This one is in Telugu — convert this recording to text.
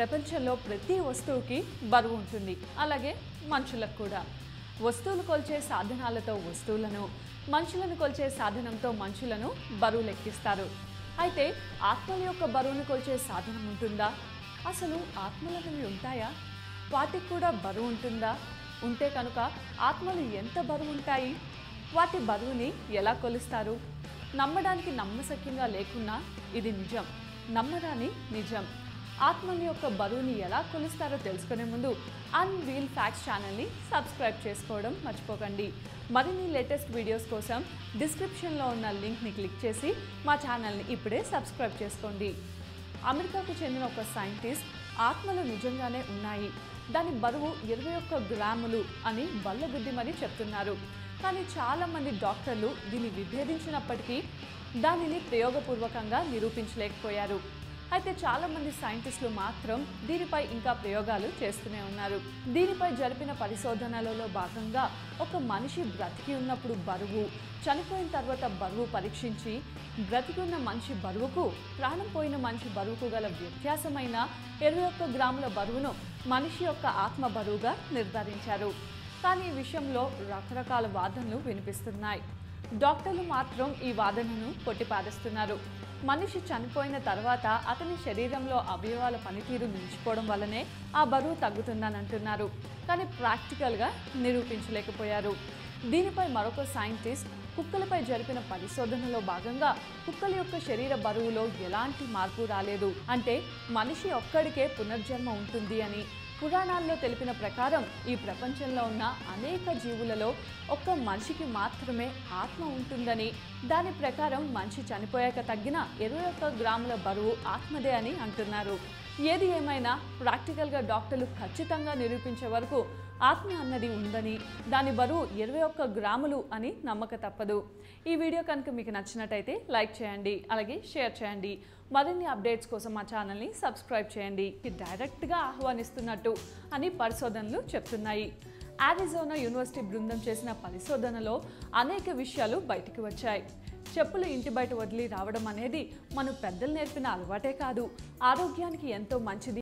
ప్రపంచంలో ప్రతి వస్తువుకి బరువు ఉంటుంది. అలాగే మనుషులకు కూడా. వస్తువులు కొలిచే సాధనాలతో వస్తువులను, మనుషులను కొలిచే సాధనంతో మనుషులను బరువు లెక్కిస్తారు. అయితే ఆత్మల యొక్క బరువును కొలిచే సాధనం ఉంటుందా? అసలు ఆత్మలనేవి ఉంటాయా? వాటికి కూడా బరువు ఉంటుందా? ఉంటే కనుక ఆత్మలు ఎంత బరువు ఉంటాయి? వాటి బరువుని ఎలా కొలుస్తారు? నమ్మడానికి నమ్మశక్యంగా లేకున్నా ఇది నిజం, నమ్మరాని నిజం. ఆత్మల యొక్క బరువుని ఎలా కొలుస్తారో తెలుసుకునే ముందు అన్వీల్ ఫ్యాక్ట్స్ ఛానల్ని సబ్స్క్రైబ్ చేసుకోవడం మర్చిపోకండి. మరిన్ని లేటెస్ట్ వీడియోస్ కోసం డిస్క్రిప్షన్లో ఉన్న లింక్ని క్లిక్ చేసి మా ఛానల్ని ఇప్పుడే సబ్స్క్రైబ్ చేసుకోండి. అమెరికాకు చెందిన ఒక సైంటిస్ట్ ఆత్మలు నిజంగానే ఉన్నాయి, దాని బరువు 21 గ్రాములు అని బల్లగుద్ది మరీ చెప్తున్నారు. కానీ చాలామంది డాక్టర్లు దీన్ని విభేదించినప్పటికీ దానిని ప్రయోగపూర్వకంగా నిరూపించలేకపోయారు. అయితే చాలామంది సైంటిస్టులు మాత్రం దీనిపై ఇంకా ప్రయోగాలు చేస్తూనే ఉన్నారు. దీనిపై జరిపిన పరిశోధనలలో భాగంగా ఒక మనిషి బ్రతికి ఉన్నప్పుడు బరువు, చనిపోయిన తర్వాత బరువు పరీక్షించి బ్రతికి ఉన్న మనిషి బరువుకు, ప్రాణం పోయిన మనిషి బరువుకు గల వ్యత్యాసమైన 21 గ్రాముల బరువును మనిషి యొక్క ఆత్మ బరువుగా నిర్ధారించారు. కానీ ఈ విషయంలో రకరకాల వాదనలు వినిపిస్తున్నాయి. డాక్టర్లు మాత్రం ఈ వాదనను కొట్టిపారేస్తున్నారు. మనిషి చనిపోయిన తర్వాత అతని శరీరంలో అవయవాల పనితీరు నిలిచిపోవడం వల్లనే ఆ బరువు తగ్గుతుందని అంటున్నారు. కానీ ప్రాక్టికల్గా నిరూపించలేకపోయారు. దీనిపై మరొక సైంటిస్ట్ కుక్కలపై జరిపిన పరిశోధనలో భాగంగా కుక్కల యొక్క శరీర బరువులో ఎలాంటి మార్పు రాలేదు, అంటే మనిషి ఒక్కడికే పునర్జన్మ ఉంటుంది అని. పురాణాల్లో తెలిపిన ప్రకారం ఈ ప్రపంచంలో ఉన్న అనేక జీవులలో ఒక్క మనిషికి మాత్రమే ఆత్మ ఉంటుందని, దాని ప్రకారం మనిషి చనిపోయాక తగ్గిన 21 గ్రాముల బరువు ఆత్మదే అని అంటున్నారు. ఏది ఏమైనా ప్రాక్టికల్గా డాక్టర్లు ఖచ్చితంగా నిరూపించే వరకు ఆత్మ అన్నది ఉందని, దాని బరువు 21 గ్రాములు అని నమ్మక తప్పదు. ఈ వీడియో కనుక మీకు నచ్చినట్టయితే లైక్ చేయండి, అలాగే షేర్ చేయండి. మరిన్ని అప్డేట్స్ కోసం మా ఛానల్ని సబ్స్క్రైబ్ చేయండి. డైరెక్ట్గా ఆహ్వానిస్తున్నట్టు అని పరిశోధనలు చెప్తున్నాయి. అరిజోనా యూనివర్సిటీ బృందం చేసిన పరిశోధనలో అనేక విషయాలు బయటికి వచ్చాయి. చెప్పులు ఇంటి బయట వదిలి రావడం అనేది మన పెద్దలు నేర్పిన అలవాటే కాదు, ఆరోగ్యానికి ఎంతో మంచిది